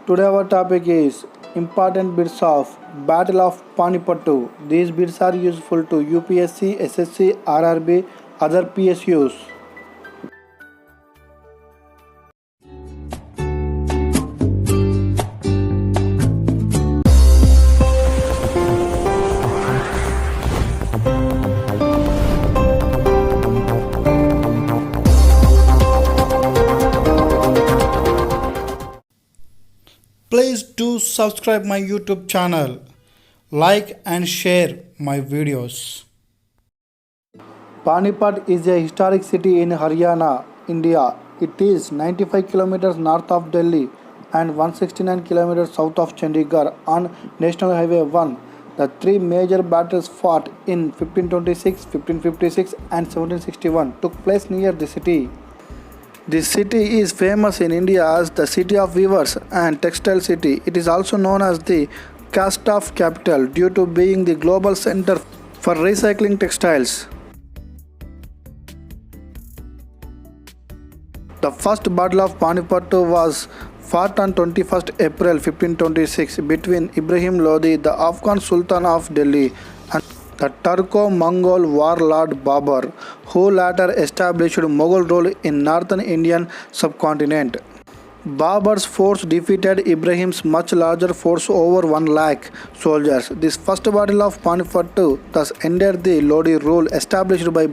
Today our topic is important bits of Battle of Panipattu. These bits are useful to UPSC, SSC, RRB, other PSUs. Please do subscribe my YouTube channel, like and share my videos. Panipat is a historic city in Haryana, India. It is 95 kilometers north of Delhi and 169 kilometers south of Chandigarh on National Highway 1. The three major battles fought in 1526, 1556 and 1761 took place near the city. This city is famous in India as the city of weavers and textile city. It is also known as the cast-off capital due to being the global center for recycling textiles. The first Battle of Panipat was fought on 21st April 1526 between Ibrahim Lodi, the Afghan Sultan of Delhi, and the Turco-Mongol warlord Babur, who later established Mughal rule in northern Indian subcontinent. Babur's force defeated Ibrahim's much larger force over 1 lakh soldiers. This first battle of Panipat thus ended the Lodi rule established by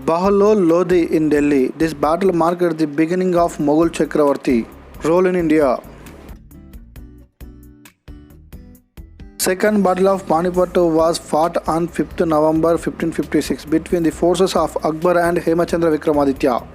Bahlol Lodi in Delhi. This battle marked the beginning of Mughal Chakravarti rule in India. Second Battle of Panipat was fought on 5th November 1556 between the forces of Akbar and Hemachandra Vikramaditya,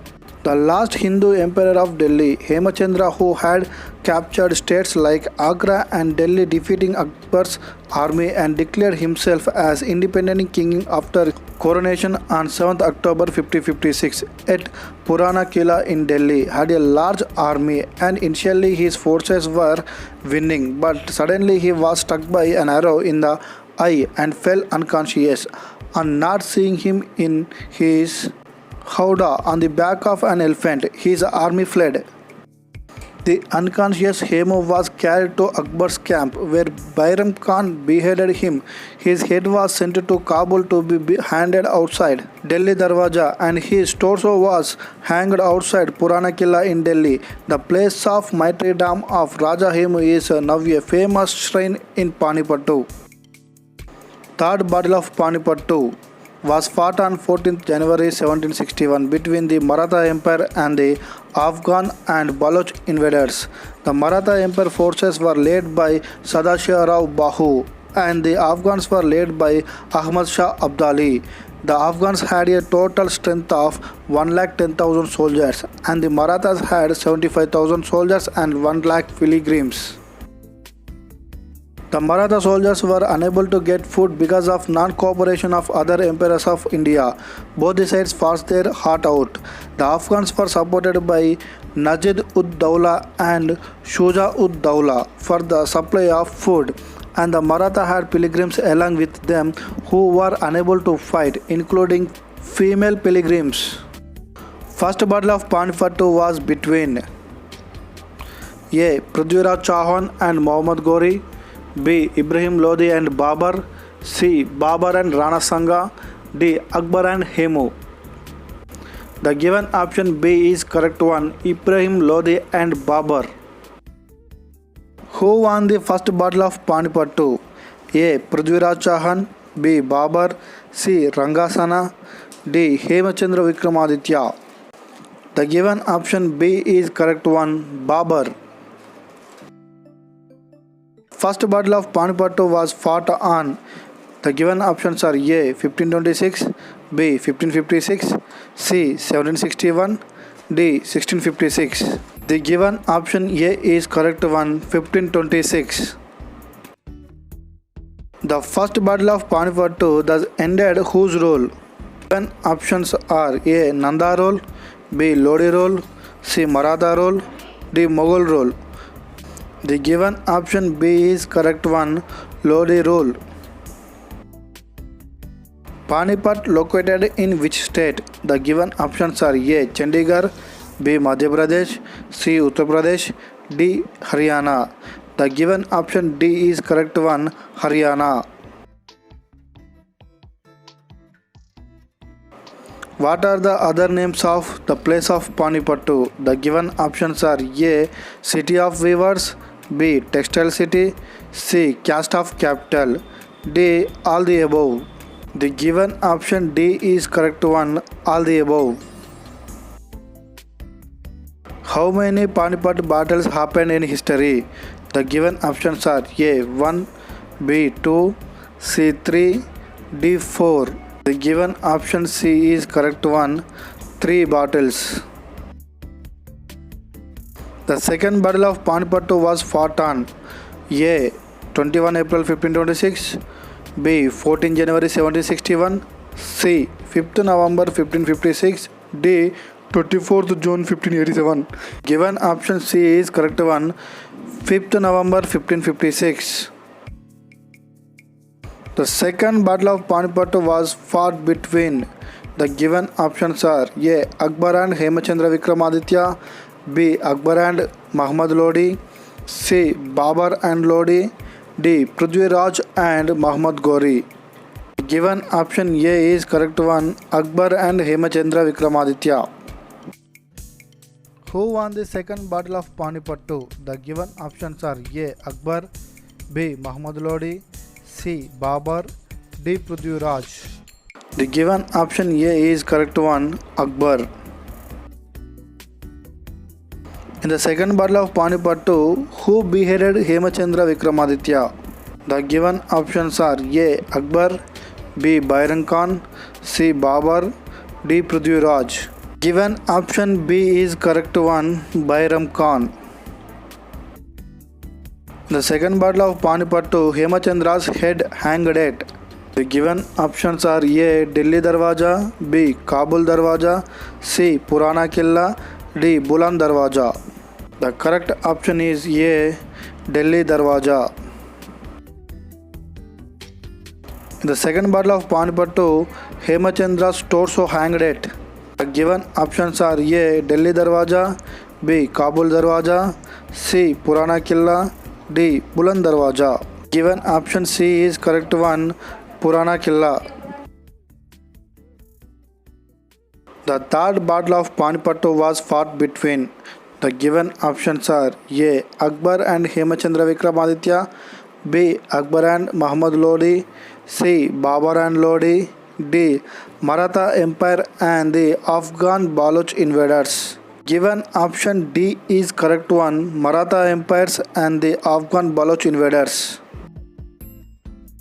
the last Hindu emperor of Delhi. Hemachandra, who had captured states like Agra and Delhi, defeating Akbar's army and declared himself as independent king after coronation on 7th October 1556 at Purana Kila in Delhi. Had a large army and initially his forces were winning, but suddenly he was struck by an arrow in the eye and fell unconscious. On not seeing him in his howdah on the back of an elephant, his army fled. The unconscious Hemu was carried to Akbar's camp, where Bairam Khan beheaded him. His head was sent to Kabul to be handed outside Delhi Darwaja, and his torso was hanged outside Purana Killa in Delhi. The place of martyrdom of Raja Hemu is now a famous shrine in Panipat. Third Battle of Panipat was fought on 14th January 1761 between the Maratha Empire and the Afghan and Baloch invaders. The Maratha Empire forces were led by Sadashiv Rao Bahu and the Afghans were led by Ahmad Shah Abdali. The Afghans had a total strength of 110,000 soldiers and the Marathas had 75,000 soldiers and 1 lakh pilgrims. The Maratha soldiers were unable to get food because of non-cooperation of other emperors of India. Both the sides fought their heart out. The Afghans were supported by Najib-ud-Dawla and Shuja-ud-Dawla for the supply of food, and the Maratha had pilgrims along with them who were unable to fight, including female pilgrims. First Battle of Panipat was between A. Prithviraj Chauhan and Muhammad Ghori, B. Ibrahim Lodi and Babur, C. Babur and Rana Sanga, D. Akbar and Hemu. The given option B is correct one, Ibrahim Lodi and Babur. Who won the first battle of Panipat? A. Prithviraj Chauhan, B. Babur, C. Rangasana, D. Hemachandra Vikramaditya. The given option B is correct one, Babur. First Battle of Panipat was fought on. The given options are A. 1526, B. 1556, C. 1761, D. 1656. The given option A is correct one, 1526. The first Battle of Panipat thus ended whose rule? Given options are A. Nanda rule, B. Lodi rule, C. Maratha rule, D. Mughal rule. The given option B is correct one, Lodi rule. Panipat located in which state? The given options are A. Chandigarh, B. Madhya Pradesh, C. Uttar Pradesh, D. Haryana. The given option D is correct one, Haryana. What are the other names of the place of Panipattu? The given options are A. City of Weavers, B. Textile City, C. Caste of Capital, D. All the above. The given option D is correct one, all the above. How many Panipat battles happened in history? The given options are A. 1, B. 2, C. 3, D. 4. The given option C is correct one, 3 battles. The second battle of Panipattu was fought on A. 21 April 1526, B. 14 January 1761, C. 5th November 1556, D. 24th June 1587. Given option C is correct one, 5th November 1556. The second battle of Panipattu was fought between. The given options are A. Akbar and Hemachandra Vikramaditya, B. Akbar and Muhammad Lodi, C. Babur and Lodi, D. Prithviraj and Muhammad Ghori. Given option A is correct one, Akbar and Hemachandra Vikramaditya. Who won the second battle of Panipattu? The given options are A. Akbar, B. Muhammad Lodi, C. Babur, D. Prithviraj. The given option A is correct one, Akbar. In the second battle of Panipattu, who beheaded Hemachandra Vikramaditya? The given options are A. Akbar, B. Bairam Khan, C. Babur, D. Prithviraj. Given option B is correct one, Bairam Khan. In the second battle of Panipattu, Hemachandra's head hanged at. The given options are A. Delhi Darwaja, B. Kabul Darwaja, C. Purana Killa, D. Buland Darwaja. The correct option is A. Delhi Darwaja. In the second battle of Panipattu, Hemachandra's torso hanged at. The given options are A. Delhi Darwaja, B. Kabul Darwaja, C. Purana Killa, D. Buland Darwaja. Given option C is correct one, Purana Killa. The third battle of Panipattu was fought between. The given options are A. Akbar and Hemachandra Vikramaditya, B. Akbar and Muhammad Lodi, C. Babur and Lodi, D. Maratha Empire and the Afghan Baloch invaders. Given option D is correct one, Maratha empires and the Afghan Baloch invaders.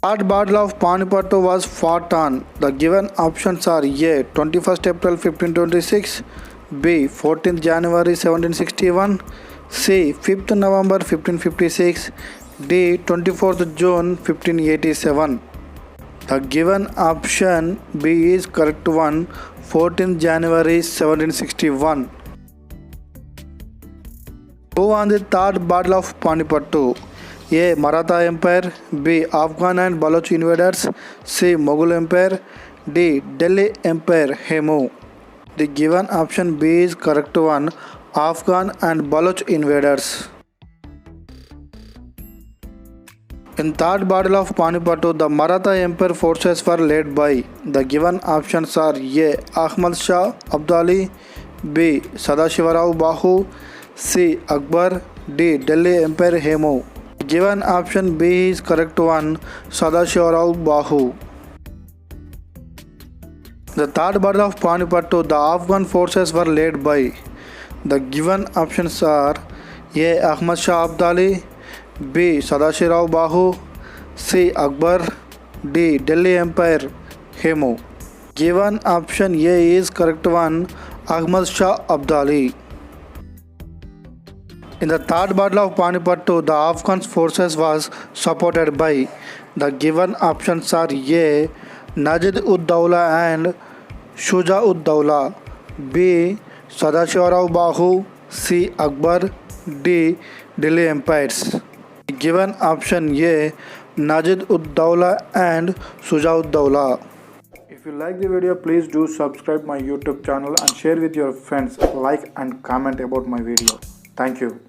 Third battle of Panipattu was fought on. The given options are A. 21st April 1526, B. 14th January 1761, C. 5th November 1556, D. 24th June 1587. The given option B is correct one, 14th January 1761. Who won the third battle of Panipattu? A. Maratha Empire, B. Afghan and Baloch invaders, C. Mughal Empire, D. Delhi Empire Hemu. The given option B is correct one, Afghan and Baloch invaders. In third battle of Panipattu, the Maratha Empire forces were led by. The given options are A. Ahmad Shah Abdali, B. Sadashivarao Bahu, C. Akbar, D. Delhi Empire Hemu. Given option B is correct one, Sadashivarao Bahu. The third battle of Panipattu, the Afghan forces were led by. The given options are A. Ahmad Shah Abdali, B. Sadashivarao Bahu, C. Akbar, D. Delhi Empire Hemu. Given option A is correct one, Ahmad Shah Abdali. In the third battle of Panipattu, the Afghan forces was supported by. The given options are A. Najib-ud-Dawla and Shuja-ud-Dawla, B. Sadashivarao Bahu, C. Akbar, D. Delhi empires. Given option A. Najib-ud-Dawla and Shuja-ud-Dawla. If you like the video, please do subscribe my YouTube channel and share with your friends. Like and comment about my video. Thank you.